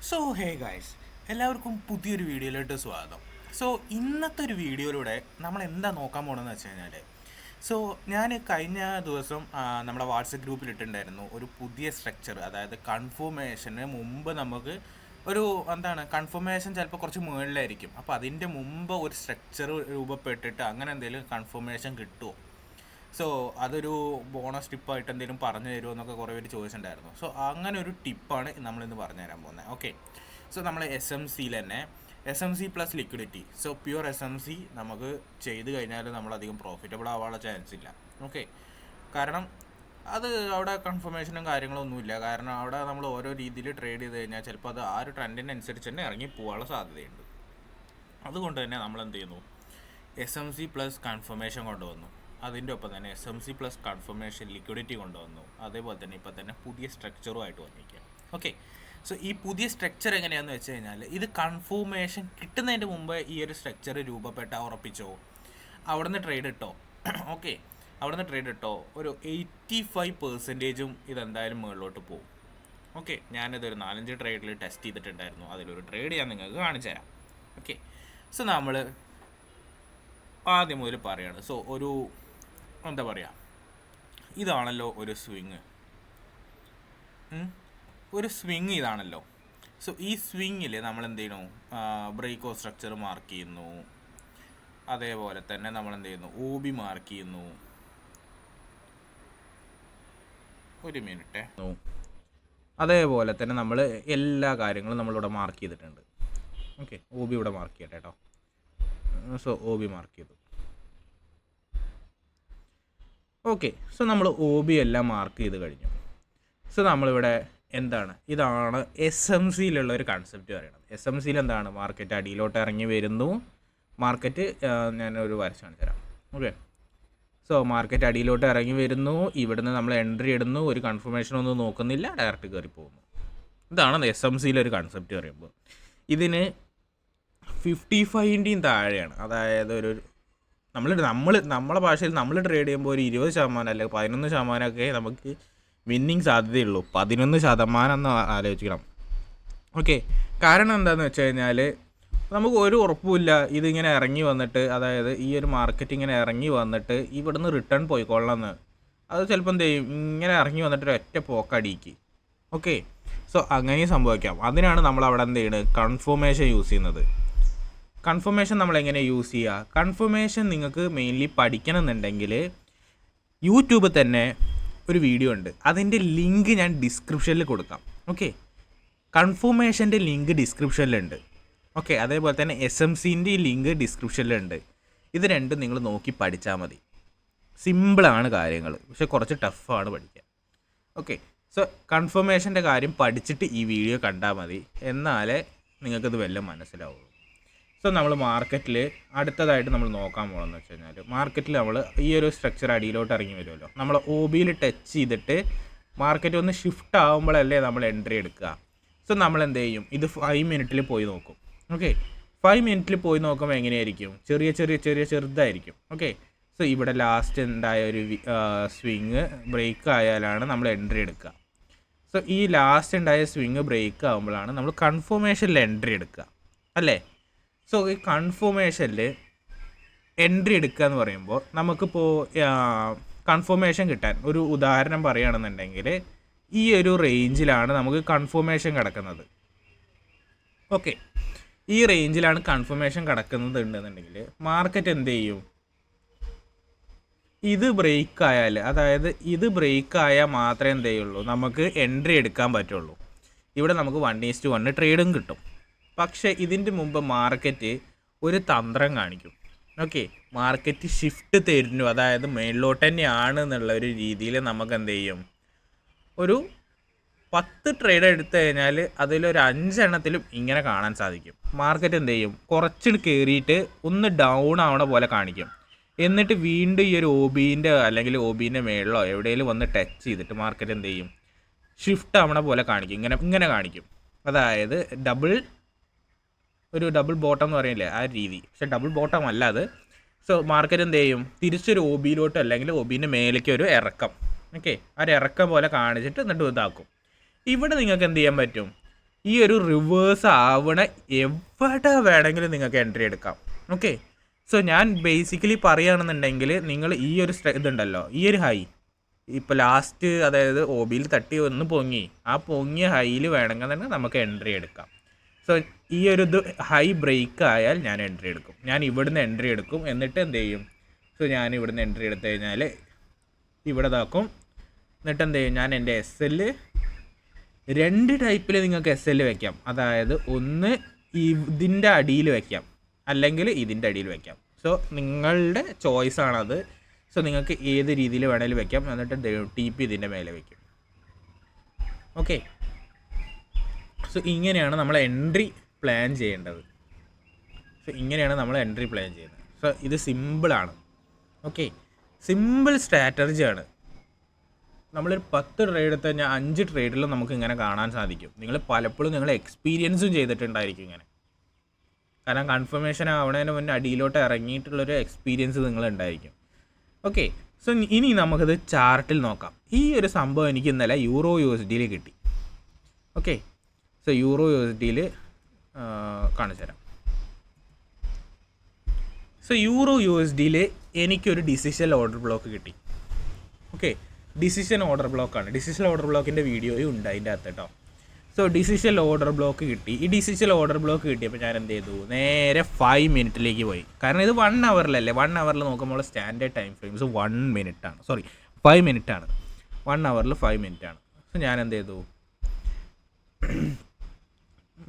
So hey guys, എല്ലാവർക്കും പുതിയൊരു വീഡിയോയിലോട്ട് സ്വാഗതം. സോ ഇന്നത്തെ ഒരു വീഡിയോയിലൂടെ നമ്മൾ എന്താ നോക്കാൻ പോകണമെന്ന് വെച്ച് കഴിഞ്ഞാൽ, ഞാൻ കഴിഞ്ഞ ദിവസം നമ്മുടെ വാട്സപ്പ് ഗ്രൂപ്പിൽ ഇട്ടിട്ടുണ്ടായിരുന്നു ഒരു പുതിയ സ്ട്രക്ചർ. അതായത് കൺഫർമേഷന് മുമ്പ് നമുക്ക് ഒരു കൺഫർമേഷൻ ചിലപ്പോൾ കുറച്ച് മുകളിലായിരിക്കും. അപ്പോൾ അതിൻ്റെ മുമ്പ് ഒരു സ്ട്രക്ചർ രൂപപ്പെട്ടിട്ട് അങ്ങനെ എന്തെങ്കിലും കൺഫർമേഷൻ കിട്ടുമോ, അതൊരു ബോണസ് ടിപ്പായിട്ട് എന്തെങ്കിലും പറഞ്ഞു തരുമോ എന്നൊക്കെ കുറേ പേര് ചോദിച്ചിട്ടുണ്ടായിരുന്നു. അങ്ങനെ ഒരു ടിപ്പാണ് നമ്മളിന്ന് പറഞ്ഞു തരാൻ പോകുന്നത്. ഓക്കെ, നമ്മൾ SMCയിൽ തന്നെ SMC plus liquidity, pure SMC നമുക്ക് ചെയ്ത് കഴിഞ്ഞാൽ നമ്മളധികം പ്രോഫിറ്റബിൾ ആവാനുള്ള ചാൻസ് ഇല്ല. ഓക്കെ, കാരണം അത് അവിടെ കൺഫർമേഷനും കാര്യങ്ങളൊന്നുമില്ല. കാരണം അവിടെ നമ്മൾ ഓരോ രീതിയിൽ ട്രേഡ് ചെയ്ത് കഴിഞ്ഞാൽ ചിലപ്പോൾ അത് ആ ഒരു ട്രെൻഡിനനുസരിച്ച് തന്നെ ഇറങ്ങി പോകാനുള്ള സാധ്യതയുണ്ട്. അതുകൊണ്ട് തന്നെ നമ്മൾ എന്ത് ചെയ്യുന്നു, SMC പ്ലസ് കൺഫർമേഷൻ കൊണ്ടുവന്നു. അതിൻ്റെ ഒപ്പം തന്നെ SMC പ്ലസ് കൺഫർമേഷൻ ലിക്വിഡിറ്റി കൊണ്ടുവന്നു. അതേപോലെ തന്നെ ഇപ്പം തന്നെ പുതിയ സ്ട്രക്ചറുമായിട്ട് വന്നിരിക്കുക. ഓക്കെ, ഈ പുതിയ സ്ട്രക്ചർ എങ്ങനെയാണെന്ന് വെച്ച് കഴിഞ്ഞാൽ, ഇത് കൺഫർമേഷൻ കിട്ടുന്നതിൻ്റെ മുമ്പ് ഈ ഒരു സ്ട്രക്ചർ ഉറപ്പിച്ചോ, അവിടുന്ന് ട്രേഡ് ഇട്ടോ. ഓക്കെ, അവിടുന്ന് ട്രേഡ് ഇട്ടോ, ഒരു 85% ഇതെന്തായാലും മുകളിലോട്ട് പോകും. ഓക്കെ, ഞാനിതൊരു 4-5 ട്രേഡിൽ ടെസ്റ്റ് ചെയ്തിട്ടുണ്ടായിരുന്നു. അതിലൊരു ട്രേഡ് ഞാൻ നിങ്ങൾക്ക് കാണിച്ചു തരാം. ഓക്കെ, നമ്മൾ ആദ്യം മുതൽ പറയാണ്. ഒരു എന്താ പറയുക, ഇതാണല്ലോ ഒരു സ്വിങ് ഇതാണല്ലോ. ഈ സ്വിങ്ങിൽ നമ്മൾ എന്ത് ചെയ്യണു, ബ്രേക്കോ സ്ട്രക്ചർ മാർക്ക് ചെയ്യുന്നു. അതേപോലെ തന്നെ നമ്മൾ എന്ത് ചെയ്യുന്നു, OB മാർക്ക് ചെയ്യുന്നു. ഒരു മിനിറ്റ്. അതേപോലെ തന്നെ നമ്മൾ എല്ലാ കാര്യങ്ങളും നമ്മളിവിടെ മാർക്ക് ചെയ്തിട്ടുണ്ട്. ഓക്കെ, OB ഇവിടെ മാർക്ക് ചെയ്യട്ടെ കേട്ടോ. OB മാർക്ക് ചെയ്തു. ഓക്കെ, നമ്മൾ OB എല്ലാം മാർക്ക് ചെയ്ത് കഴിഞ്ഞു. നമ്മളിവിടെ ഇതാണ് SMCയിലുള്ള ഒരു കൺസെപ്റ്റ് പറയുന്നത്. SMCയിൽ എന്താണ്, മാർക്കറ്റ് അടിയിലോട്ട് ഇറങ്ങി വരുന്നു. മാർക്കറ്റ് ഞാനൊരു വരച്ച് കാണിച്ചു തരാം. ഓക്കെ, മാർക്കറ്റ് അടിയിലോട്ട് ഇറങ്ങി വരുന്നു. ഇവിടുന്ന് നമ്മൾ എൻട്രി ഇടുന്നു. ഒരു കൺഫർമേഷൻ ഒന്നും നോക്കുന്നില്ല, ഡയറക്റ്റ് കയറി പോകുന്നു. ഇതാണ് SMCയിലൊരു കൺസെപ്റ്റ് പറയുമ്പോൾ. ഇതിന് 55-ൻ്റെയും താഴെയാണ്. അതായത് നമ്മളെ ഭാഷയിൽ നമ്മൾ ട്രേഡ് ചെയ്യുമ്പോൾ ഒരു 20% അല്ലെങ്കിൽ 11% നമുക്ക് വിന്നിങ് സാധ്യതയുള്ളൂ. 11% എന്ന് ആലോചിക്കണം. ഓക്കെ, കാരണം എന്താണെന്ന് വെച്ച് കഴിഞ്ഞാൽ, നമുക്ക് ഒരു ഉറപ്പുമില്ല ഇതിങ്ങനെ ഇറങ്ങി വന്നിട്ട്, അതായത് ഈ ഒരു മാർക്കറ്റ് ഇങ്ങനെ ഇറങ്ങി വന്നിട്ട് ഇവിടുന്ന് റിട്ടേൺ പോയിക്കൊള്ളാമെന്ന്. അത് ചിലപ്പോൾ എന്ത് ചെയ്യും, ഇങ്ങനെ ഇറങ്ങി വന്നിട്ട് ഒറ്റ പോക്കടിക്ക്. ഓക്കെ, അങ്ങനെയും സംഭവിക്കാം. അതിനാണ് നമ്മൾ അവിടെ എന്ത് ചെയ്യുന്നത്, കൺഫർമേഷൻ യൂസ് ചെയ്യുന്നത്. കൺഫർമേഷൻ നമ്മൾ എങ്ങനെ യൂസ് ചെയ്യുക? കൺഫർമേഷൻ നിങ്ങൾക്ക് മെയിൻലി പഠിക്കണമെന്നുണ്ടെങ്കിൽ യൂട്യൂബിൽ തന്നെ ഒരു വീഡിയോ ഉണ്ട്. അതിൻ്റെ ലിങ്ക് ഞാൻ ഡിസ്ക്രിപ്ഷനിൽ കൊടുക്കാം. ഓക്കെ, കൺഫർമേഷൻ്റെ ലിങ്ക് ഡിസ്ക്രിപ്ഷനിലുണ്ട്. ഓക്കെ, അതേപോലെ തന്നെ SMCൻ്റെ ലിങ്ക് ഡിസ്ക്രിപ്ഷനിലുണ്ട്. ഇത് രണ്ടും നിങ്ങൾ നോക്കി പഠിച്ചാൽ മതി. സിമ്പിളാണ് കാര്യങ്ങൾ, പക്ഷെ കുറച്ച് ടഫാണ് പഠിക്കാൻ. ഓക്കെ, കൺഫർമേഷൻ്റെ കാര്യം പഠിച്ചിട്ട് ഈ വീഡിയോ കണ്ടാൽ മതി, എന്നാലേ നിങ്ങൾക്കത് വല്ലതും മനസ്സിലാവുള്ളൂ. നമ്മൾ മാർക്കറ്റിൽ അടുത്തതായിട്ട് നമ്മൾ നോക്കാൻ പോകണമെന്ന് വെച്ച് കഴിഞ്ഞാൽ, മാർക്കറ്റിൽ നമ്മൾ ഈ ഒരു സ്ട്രക്ചർ അടിയിലോട്ട് ഇറങ്ങി വരുമല്ലോ. നമ്മൾ OBയിൽ ടച്ച് ചെയ്തിട്ട് മാർക്കറ്റ് ഒന്ന് ഷിഫ്റ്റ് ആകുമ്പോഴല്ലേ നമ്മൾ എൻട്രി എടുക്കുക. നമ്മൾ എന്ത് ചെയ്യും, ഇത് 5 മിനിറ്റിൽ പോയി നോക്കും. ഓക്കെ, 5 മിനിറ്റിൽ പോയി നോക്കുമ്പോൾ എങ്ങനെയായിരിക്കും, ചെറുതായിരിക്കും. ഓക്കെ, ഇവിടെ ലാസ്റ്റ് ഉണ്ടായ ഒരു സ്വിങ് ബ്രേക്ക് ആയാലാണ് നമ്മൾ എൻട്രി എടുക്കുക. ഈ ലാസ്റ്റ് ഉണ്ടായ സ്വിങ് ബ്രേക്ക് ആകുമ്പോഴാണ് നമ്മൾ കൺഫർമേഷനിൽ എൻട്രി എടുക്കുക, അല്ലേ? ഈ കൺഫർമേഷനിൽ എൻട്രി എടുക്കുക എന്ന് പറയുമ്പോൾ, നമുക്കിപ്പോൾ കൺഫർമേഷൻ കിട്ടാൻ ഒരു ഉദാഹരണം പറയുകയാണെന്നുണ്ടെങ്കിൽ, ഈ ഒരു റേഞ്ചിലാണ് നമുക്ക് കൺഫർമേഷൻ കിടക്കുന്നത്. ഓക്കെ, ഈ റേഞ്ചിലാണ് കൺഫർമേഷൻ കിടക്കുന്നത് ഉണ്ടെന്നുണ്ടെങ്കിൽ മാർക്കറ്റ് എന്ത് ചെയ്യും, ഇത് ബ്രേക്ക് ആയാൽ, അതായത് ഇത് ബ്രേക്ക് ആയാൽ മാത്രമേ എന്ത് ചെയ്യുള്ളൂ, നമുക്ക് എൻട്രി എടുക്കാൻ പറ്റുള്ളൂ. ഇവിടെ നമുക്ക് 1:1 ട്രേഡും കിട്ടും. പക്ഷേ ഇതിൻ്റെ മുമ്പ് മാർക്കറ്റ് ഒരു തന്ത്രം കാണിക്കും. ഓക്കെ, മാർക്കറ്റ് ഷിഫ്റ്റ് തരുന്നു, അതായത് മേളിലോട്ട് തന്നെയാണ് എന്നുള്ള ഒരു രീതിയിൽ നമുക്ക് എന്ത് ചെയ്യും, ഒരു 10 ട്രേഡ് എടുത്തു കഴിഞ്ഞാൽ അതിലൊരു 5 എണ്ണത്തിലും ഇങ്ങനെ കാണാൻ സാധിക്കും. മാർക്കറ്റ് എന്ത് ചെയ്യും, കുറച്ച് കയറിയിട്ട് ഒന്ന് ഡൗൺ ആവണ പോലെ കാണിക്കും. എന്നിട്ട് വീണ്ടും ഈ ഒരു OBൻ്റെ അല്ലെങ്കിൽ OBൻ്റെ മേളിലോ എവിടെയെങ്കിലും വന്ന് ടച്ച് ചെയ്തിട്ട് മാർക്കറ്റ് എന്ത് ചെയ്യും, ഷിഫ്റ്റ് ആവണ പോലെ കാണിക്കും. ഇങ്ങനെ കാണിക്കും. അതായത് ഒരു ഡബിൾ ബോട്ടം എന്ന് പറയില്ലേ, ആ രീതി. പക്ഷെ ഡബിൾ ബോട്ടം അല്ല അത്. മാർക്കറ്റ് എന്ത് ചെയ്യും, തിരിച്ചൊരു OBയിലോട്ട് അല്ലെങ്കിൽ OBൻ്റെ മേലേക്ക് ഒരു ഇറക്കം. ഓക്കെ, ആ ഒരു ഇറക്കം പോലെ കാണിച്ചിട്ട് എന്നിട്ട് ഇതാക്കും. ഇവിടെ നിങ്ങൾക്ക് എന്ത് ചെയ്യാൻ പറ്റും, ഈ ഒരു റിവേഴ്സ് ആവണ എവിടെ വേണമെങ്കിലും നിങ്ങൾക്ക് എൻട്രി എടുക്കാം. ഓക്കെ, സോ ഞാൻ ബേസിക്കലി പറയുകയാണെന്നുണ്ടെങ്കിൽ നിങ്ങൾ ഈ ഒരു ഇതുണ്ടല്ലോ, ഈ ഒരു ഹൈ ഇപ്പോൾ ലാസ്റ്റ് അതായത് OBയിൽ തട്ടി ഒന്ന് പൊങ്ങി, ആ പൊങ്ങിയ ഹൈയിൽ വേണമെങ്കിൽ തന്നെ നമുക്ക് എൻട്രി എടുക്കാം. സോ ഈ ഒരു ഇത് ഹൈ ബ്രേക്ക് ആയാൽ ഞാൻ എൻട്രി എടുക്കും. ഞാൻ ഇവിടുന്ന് എൻട്രി എടുക്കും. എന്നിട്ട് എന്ത് ചെയ്യും? സോ ഞാൻ ഇവിടുന്ന് എൻട്രി എടുത്തു കഴിഞ്ഞാൽ ഇവിടെ ഇതാക്കും. എന്നിട്ട് എന്ത് ചെയ്യും? ഞാൻ എൻ്റെ SL 2 ടൈപ്പിൽ നിങ്ങൾക്ക് SL വെക്കാം. അതായത് ഒന്ന് ഇതിൻ്റെ അടിയിൽ വെക്കാം, അല്ലെങ്കിൽ ഇതിൻ്റെ അടിയിൽ വെക്കാം. സോ നിങ്ങളുടെ ചോയ്സാണത്. സോ നിങ്ങൾക്ക് ഏത് രീതിയിൽ വേണമെങ്കിലും വെക്കാം. എന്നിട്ട് TP ഇതിൻ്റെ മേലെ വെക്കും. ഓക്കെ, സോ ഇങ്ങനെയാണ് നമ്മൾ എൻട്രി പ്ലാൻ ചെയ്യേണ്ടത്. സോ ഇങ്ങനെയാണ് നമ്മൾ എൻട്രി പ്ലാൻ ചെയ്യുന്നത്. സോ ഇത് സിമ്പിളാണ്. ഓക്കെ, സിമ്പിൾ സ്ട്രാറ്റജിയാണ്. നമ്മളൊരു 10 ട്രേഡ് എടുത്ത് കഴിഞ്ഞാൽ 5 ട്രേഡിലും നമുക്ക് ഇങ്ങനെ കാണാൻ സാധിക്കും. നിങ്ങൾ പലപ്പോഴും നിങ്ങൾ എക്സ്പീരിയൻസും ചെയ്തിട്ടുണ്ടായിരിക്കും ഇങ്ങനെ. കാരണം കൺഫർമേഷൻ ആവണതിന് മുന്നേ അടിയിലോട്ട് ഇറങ്ങിയിട്ടുള്ളൊരു എക്സ്പീരിയൻസ് നിങ്ങളുണ്ടായിരിക്കും. ഓക്കെ, സോ ഇനി നമുക്കത് ചാർട്ടിൽ നോക്കാം. ഈ ഒരു സംഭവം എനിക്ക് ഇന്നലെ EURUSDയിൽ കിട്ടി. ഓക്കെ, സോ EURUSDയിൽ കാണിച്ചു തരാം. സോ EURUSDയിൽ എനിക്കൊരു ഡിസിഷൻ ഓർഡർ ബ്ലോക്ക് കിട്ടി. ഓക്കെ, ഡിസിഷൻ ഓർഡർ ബ്ലോക്കാണ്. ഡിസിഷൻ ഓർഡർ ബ്ലോക്കിൻ്റെ വീഡിയോയും ഉണ്ട് അതിൻ്റെ അകത്ത് കേട്ടോ. സോ ഡിസിഷൻ ഓർഡർ ബ്ലോക്ക് കിട്ടി. ഈ ഡിസിഷൻ ഓർഡർ ബ്ലോക്ക് കിട്ടിയപ്പോൾ ഞാൻ എന്ത് ചെയ്തു? നേരെ 5 മിനിറ്റിലേക്ക് പോയി. കാരണം ഇത് 1 അവറിലല്ലേ. 1 അവറിൽ നോക്കുമ്പോൾ സ്റ്റാൻഡേർഡ് ടൈം ഫ്രെയിംസ് 1 മിനിറ്റാണ്. 5 മിനിറ്റാണ്. 1 അവറിൽ 5 മിനിറ്റാണ്. സോ ഞാൻ എന്ത് ചെയ്തു?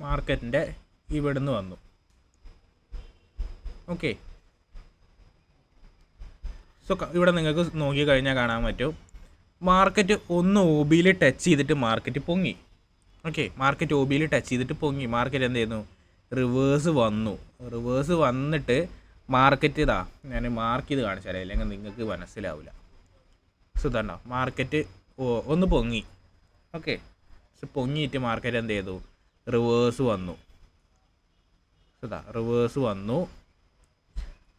മാർക്കറ്റിൻ്റെ ഇവിടുന്ന് വന്നു. ഓക്കെ, സോ ഇവിടെ നിങ്ങൾക്ക് നോക്കിക്കഴിഞ്ഞാൽ കാണാൻ പറ്റും മാർക്കറ്റ് ഒന്ന് OBയിൽ ടച്ച് ചെയ്തിട്ട് മാർക്കറ്റ് പൊങ്ങി. ഓക്കെ, മാർക്കറ്റ് OBയിൽ ടച്ച് ചെയ്തിട്ട് പൊങ്ങി. മാർക്കറ്റ് എന്ത് ചെയ്യുന്നു? റിവേഴ്സ് വന്നു. റിവേഴ്സ് വന്നിട്ട് മാർക്കറ്റ് ഇതാ ഞാൻ മാർക്ക് ചെയ്ത് കാണിച്ചാൽ അല്ലെങ്കിൽ നിങ്ങൾക്ക് മനസ്സിലാവില്ല. സോ ഇതാണ്ടോ മാർക്കറ്റ് ഒന്ന് പൊങ്ങി. ഓക്കെ, സോ പൊങ്ങിയിട്ട് മാർക്കറ്റ് എന്ത് ചെയ്തു? റിവേഴ്സ് വന്നു. ഇതാ റിവേഴ്സ് വന്നു.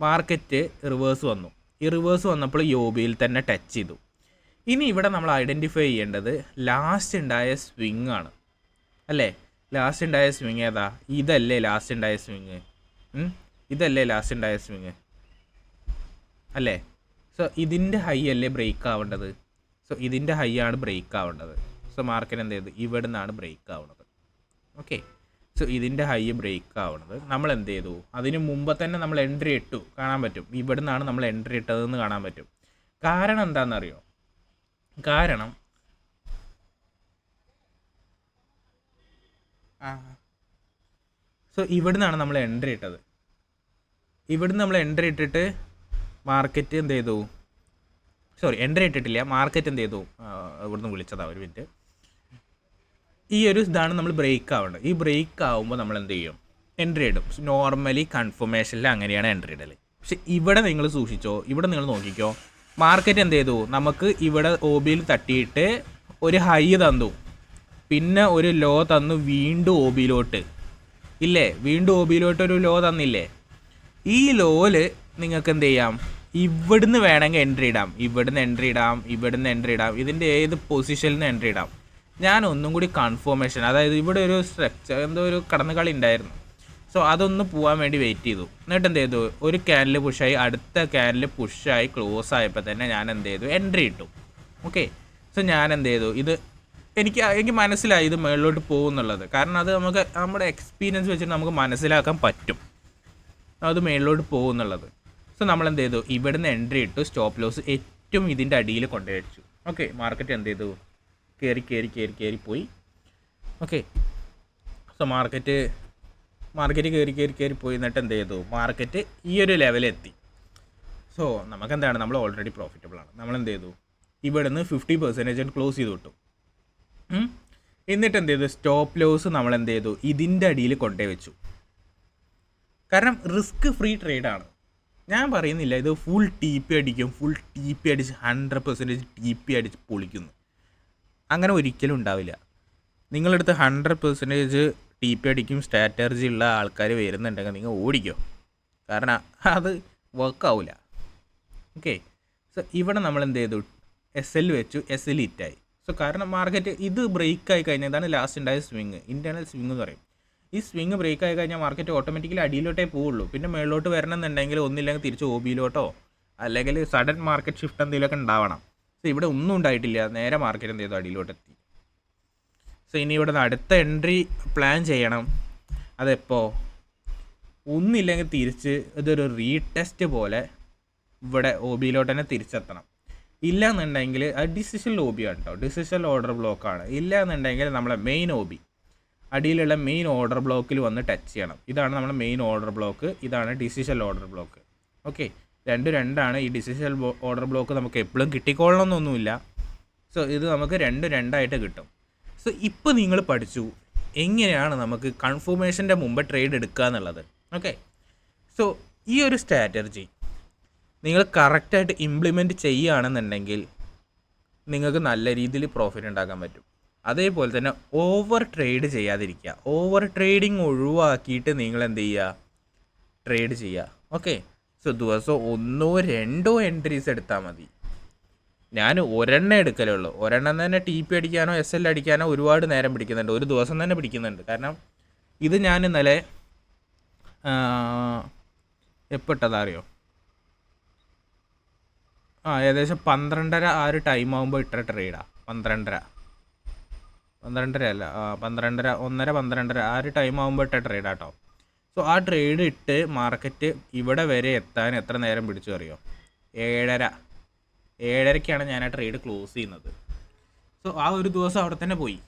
മാർക്കറ്റ് റിവേഴ്സ് വന്നു. ഈ റിവേഴ്സ് വന്നപ്പോൾ OBയിൽ തന്നെ ടച്ച് ചെയ്തു. ഇനി ഇവിടെ നമ്മൾ ഐഡൻറ്റിഫൈ ചെയ്യേണ്ടത് ലാസ്റ്റ് ഉണ്ടായ സ്വിങ് ആണ് അല്ലേ? ലാസ്റ്റ് ഉണ്ടായ സ്വിങ് ഏതാ? ഇതല്ലേ ലാസ്റ്റ് ഉണ്ടായ സ്വിങ്? ഇതല്ലേ ലാസ്റ്റ് ഉണ്ടായ സ്വിങ് അല്ലേ? സോ ഇതിൻ്റെ ഹൈ അല്ലേ ബ്രേക്ക് ആവേണ്ടത്? സോ ഇതിൻ്റെ ഹൈ ആണ് ബ്രേക്ക് ആവേണ്ടത്. സോ മാർക്കറ്റ് എന്ത് ചെയ്തു? ഇവിടെ നിന്നാണ് ബ്രേക്ക് ആവുന്നത്. ഓക്കെ, സോ ഇതിൻ്റെ ഹൈ ബ്രേക്ക് ആവുന്നത് നമ്മൾ എന്ത് ചെയ്തു? അതിന് മുമ്പ് തന്നെ നമ്മൾ എൻട്രി ഇട്ടു. കാണാൻ പറ്റും ഇവിടെ നിന്നാണ് നമ്മൾ എൻട്രി ഇട്ടതെന്ന് കാണാൻ പറ്റും. കാരണം എന്താണെന്നറിയോ? കാരണം സോ ഇവിടെ നിന്നാണ് നമ്മൾ എൻട്രി ഇട്ടത്. ഇവിടുന്ന് നമ്മൾ എൻട്രി ഇട്ടിട്ട് മാർക്കറ്റ് എന്ത് ചെയ്തു? എൻട്രി ഇട്ടിട്ടില്ല. മാർക്കറ്റ് എന്ത് ചെയ്തു? ഇവിടുന്ന് വിളിച്ചതാ, ഒരു മിനിറ്റ്. ഈ ഒരു ഇതാണ് നമ്മൾ ബ്രേക്ക് ആവേണ്ടത്. ഈ ബ്രേക്ക് ആവുമ്പോൾ നമ്മൾ എന്ത് ചെയ്യും? എൻട്രി ഇടും. നോർമലി കൺഫർമേഷനിൽ അങ്ങനെയാണ് എൻട്രി ഇടൽ. പക്ഷെ ഇവിടെ നിങ്ങൾ സൂക്ഷിച്ചോ, ഇവിടെ നിങ്ങൾ നോക്കിക്കോ. മാർക്കറ്റ് എന്ത് ചെയ്തു? നമുക്ക് ഇവിടെ OBയിൽ തട്ടിയിട്ട് ഒരു ഹൈ തന്നു, പിന്നെ ഒരു ലോ തന്നു, വീണ്ടും OBയിലോട്ട് ഇല്ലേ? വീണ്ടും OBയിലോട്ട് ഒരു ലോ തന്നില്ലേ? ഈ ലോയില് നിങ്ങൾക്ക് എന്ത് ചെയ്യാം? ഇവിടുന്ന് വേണമെങ്കിൽ എൻട്രി ഇടാം, ഇവിടുന്ന് എൻട്രി ഇടാം, ഇവിടുന്ന് എൻട്രി ഇടാം. ഇതിൻ്റെ ഏത് പൊസിഷനിൽ നിന്ന് എൻട്രി ഇടാം. ഞാൻ ഒന്നും കൂടി കൺഫർമേഷൻ, അതായത് ഇവിടെ ഒരു സ്ട്രക്ചർ എന്തോ ഒരു കടന്നുകളി ഉണ്ടായിരുന്നു. സോ അതൊന്ന് പോകാൻ വേണ്ടി വെയിറ്റ് ചെയ്തു. എന്നിട്ട് എന്ത് ചെയ്തു? ഒരു ക്യാനിൽ പുഷായി, അടുത്ത ക്യാനിൽ പുഷായി ക്ലോസ് ആയപ്പോൾ തന്നെ ഞാൻ എന്ത് ചെയ്തു? എൻട്രി ഇട്ടു. ഓക്കെ, സോ ഞാൻ എന്ത് ചെയ്തു? ഇത് എനിക്ക് മനസ്സിലായി ഇത് മുകളിലോട്ട് പോകുന്നുള്ളത്. കാരണം അത് നമുക്ക് നമ്മുടെ എക്സ്പീരിയൻസ് വെച്ചിട്ട് നമുക്ക് മനസ്സിലാക്കാൻ പറ്റും അത് മുകളിലോട്ട് പോകുന്നുള്ളത്. സോ നമ്മൾ എന്ത് ചെയ്തു? ഇവിടുന്ന് എൻട്രി ഇട്ടു. സ്റ്റോപ്പ് ലോസ് ഏറ്റവും ഇതിൻ്റെ അടിയിൽ കൊണ്ടുവച്ചു. ഓക്കെ, മാർക്കറ്റ് എന്ത് ചെയ്തു? കയറി പോയി. ഓക്കെ, സോ മാർക്കറ്റ് കയറി പോയി. എന്നിട്ട് എന്ത് ചെയ്തു? മാർക്കറ്റ് ഈ ഒരു ലെവലെത്തി. സോ നമുക്കെന്താണ്? നമ്മൾ ഓൾറെഡി പ്രോഫിറ്റബിൾ ആണ്. നമ്മൾ എന്ത് ചെയ്തു? ഇവിടുന്ന് 50% ക്ലോസ് ചെയ്ത് വിട്ടു. എന്നിട്ട് എന്ത് ചെയ്തു? സ്റ്റോപ്പ് ലോസ് നമ്മൾ എന്ത് ചെയ്തു? ഇതിൻ്റെ അടിയിൽ കൊണ്ടേ വെച്ചു. കാരണം റിസ്ക് ഫ്രീ ട്രേഡാണ്. ഞാൻ പറയുന്നില്ല ഇത് ഫുൾ TP അടിക്കും, ഫുൾ TP അടിച്ച് 100% TP അടിച്ച് പൊളിക്കുന്നു. അങ്ങനെ ഒരിക്കലും ഉണ്ടാവില്ല. നിങ്ങളെടുത്ത് 100% TP അടിക്കും സ്ട്രാറ്റജി ഉള്ള ആൾക്കാർ വരുന്നുണ്ടെങ്കിൽ നിങ്ങൾ ഓടിക്കോ. കാരണം അത് വർക്കാവില്ല. ഓക്കെ, സോ ഇവിടെ നമ്മൾ എന്ത് ചെയ്തു? SL വെച്ചു. SL ഹിറ്റായി. സോ കാരണം മാർക്കറ്റ് ഇത് ബ്രേക്ക് ആയി കഴിഞ്ഞാൽ ഇതാണ് ലാസ്റ്റ് ഉണ്ടായ സ്വിങ്, ഇൻറ്റേർണൽ സ്വിങ് എന്ന് പറയും. ഈ സ്വിങ് ബ്രേക്ക് ആയി കഴിഞ്ഞാൽ മാർക്കറ്റ് ഓട്ടോമാറ്റിക്കലി അടിയിലോട്ടേ പോവുള്ളൂ. പിന്നെ മേളിലോട്ട് വരണമെന്നുണ്ടെങ്കിൽ ഒന്നില്ലെങ്കിൽ തിരിച്ച് OBയിലോട്ടോ അല്ലെങ്കിൽ സഡൻ മാർക്കറ്റ് ഷിഫ്റ്റ് എന്തെങ്കിലുമൊക്കെ ഉണ്ടാവണം. സോ ഇവിടെ ഒന്നും ഉണ്ടായിട്ടില്ല, നേരെ മാർക്കറ്റ് എന്ത് ചെയ്തു, അടിയിലോട്ടെത്തി. സോ ഇനി ഇവിടെ നിന്ന് അടുത്ത എൻട്രി പ്ലാൻ ചെയ്യണം. അതെപ്പോൾ ഒന്നില്ലെങ്കിൽ തിരിച്ച് ഇതൊരു റീടെസ്റ്റ് പോലെ ഇവിടെ OBയിലോട്ട് തന്നെ തിരിച്ചെത്തണം. ഇല്ല എന്നുണ്ടെങ്കിൽ അത് ഡിസിഷൻ OB ആണ് കേട്ടോ, ഡിസിഷൻ ഓർഡർ ബ്ലോക്കാണ്. ഇല്ല എന്നുണ്ടെങ്കിൽ നമ്മളെ മെയിൻ OB അടിയിലുള്ള മെയിൻ ഓർഡർ ബ്ലോക്കിൽ വന്ന് ടച്ച് ചെയ്യണം. ഇതാണ് നമ്മുടെ മെയിൻ ഓർഡർ ബ്ലോക്ക്, ഇതാണ് ഡിസിഷൻ ഓർഡർ ബ്ലോക്ക്. ഓക്കെ, രണ്ടാണ്. ഈ ഡിസിഷൻ ഓർഡർ ബ്ലോക്ക് നമുക്ക് എപ്പോഴും കിട്ടിക്കൊള്ളണമെന്നൊന്നുമില്ല. സോ ഇത് നമുക്ക് രണ്ടായിട്ട് കിട്ടും. സോ ഇപ്പോൾ നിങ്ങൾ പഠിച്ചു എങ്ങനെയാണ് നമുക്ക് കൺഫർമേഷൻ്റെ മുമ്പ് ട്രേഡ് എടുക്കുക എന്നുള്ളത്. ഓക്കെ, സോ ഈ ഒരു സ്ട്രാറ്റജി നിങ്ങൾ കറക്റ്റായിട്ട് ഇംപ്ലിമെൻറ്റ് ചെയ്യുകയാണെന്നുണ്ടെങ്കിൽ നിങ്ങൾക്ക് നല്ല രീതിയിൽ പ്രോഫിറ്റ് ഉണ്ടാക്കാൻ പറ്റും. അതേപോലെ തന്നെ ഓവർ ട്രേഡ് ചെയ്യാതിരിക്കുക. ഓവർ ട്രേഡിങ് ഒഴിവാക്കിയിട്ട് നിങ്ങൾ എന്ത് ചെയ്യുക, ട്രേഡ് ചെയ്യുക. ഓക്കെ, സോ ദിവസം 1-2 എൻട്രീസ് എടുത്താൽ മതി. ഞാൻ ഒരെണ്ണം എടുക്കലുള്ളൂ. ഒരെണ്ണം തന്നെ TP അടിക്കാനോ SL അടിക്കാനോ ഒരുപാട് നേരം പിടിക്കുന്നുണ്ട്, ഒരു ദിവസം തന്നെ പിടിക്കുന്നുണ്ട്. കാരണം ഇത് ഞാൻ ഇന്നലെ എപ്പോൾ ഇട്ടതാ അറിയോ, ഏകദേശം 12:30 ആ ഒരു ടൈം ആകുമ്പോൾ ഇട്ട ട്രേഡാണ്. 12:30 അല്ല, 12:30, 1:30 ആ ഒരു ടൈം ആകുമ്പോൾ ഇട്ട ട്രേഡാണ് കേട്ടോ. സോ ആ ട്രേഡ് ഇട്ട് മാർക്കറ്റ് ഇവിടെ വരെ എത്താൻ എത്ര നേരം പിടിച്ചു അറിയോ? 7:30ക്കാണ് ഞാൻ ആ ട്രേഡ് ക്ലോസ് ചെയ്യുന്നത്. സോ ആ ഒരു ദിവസം അവിടെ തന്നെ പോയി,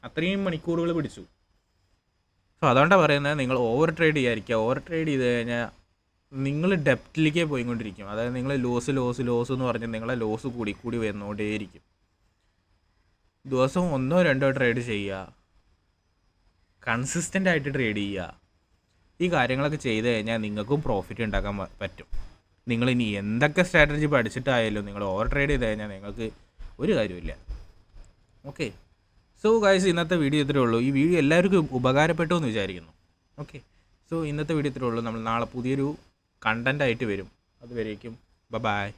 അത്രയും മണിക്കൂറുകൾ പിടിച്ചു. സോ അതുകൊണ്ടാണ് പറയുന്നത്, നിങ്ങൾ ഓവർ ട്രേഡ് ചെയ്യാതിരിക്കുക. ഓവർ ട്രേഡ് ചെയ്ത് കഴിഞ്ഞാൽ നിങ്ങൾ ഡെപ്റ്റിലേക്ക് പോയിക്കൊണ്ടിരിക്കും. അതായത് നിങ്ങൾ ലോസ് എന്ന് പറഞ്ഞ് നിങ്ങളെ ലോസ് കൂടി വന്നുകൊണ്ടേയിരിക്കും. ദിവസം 1-2 ട്രേഡ് ചെയ്യുക, കൺസിസ്റ്റൻ്റ് ആയിട്ട് ട്രേഡ് ചെയ്യുക. ഈ കാര്യങ്ങളൊക്കെ ചെയ്ത് കഴിഞ്ഞാൽ നിങ്ങൾക്കും പ്രോഫിറ്റ് ഉണ്ടാക്കാൻ പറ്റും. നിങ്ങളിനി എന്തൊക്കെ സ്ട്രാറ്റജി പഠിച്ചിട്ടായാലും നിങ്ങൾ ഓവർ ട്രേഡ് ചെയ്ത് കഴിഞ്ഞാൽ നിങ്ങൾക്ക് ഒരു കാര്യമില്ല. ഓക്കെ, സോ ഗൈസ്, ഇന്നത്തെ വീഡിയോ ഇത്രയേ ഉള്ളൂ. ഈ വീഡിയോ എല്ലാവർക്കും ഉപകാരപ്പെട്ടു എന്ന് വിചാരിക്കുന്നു. ഓക്കെ, സോ ഇന്നത്തെ വീഡിയോ ഇത്രയേ ഉള്ളൂ. നമ്മൾ നാളെ പുതിയൊരു കണ്ടൻ്റ് ആയിട്ട് വരും. അതുവരേക്കും ബൈ.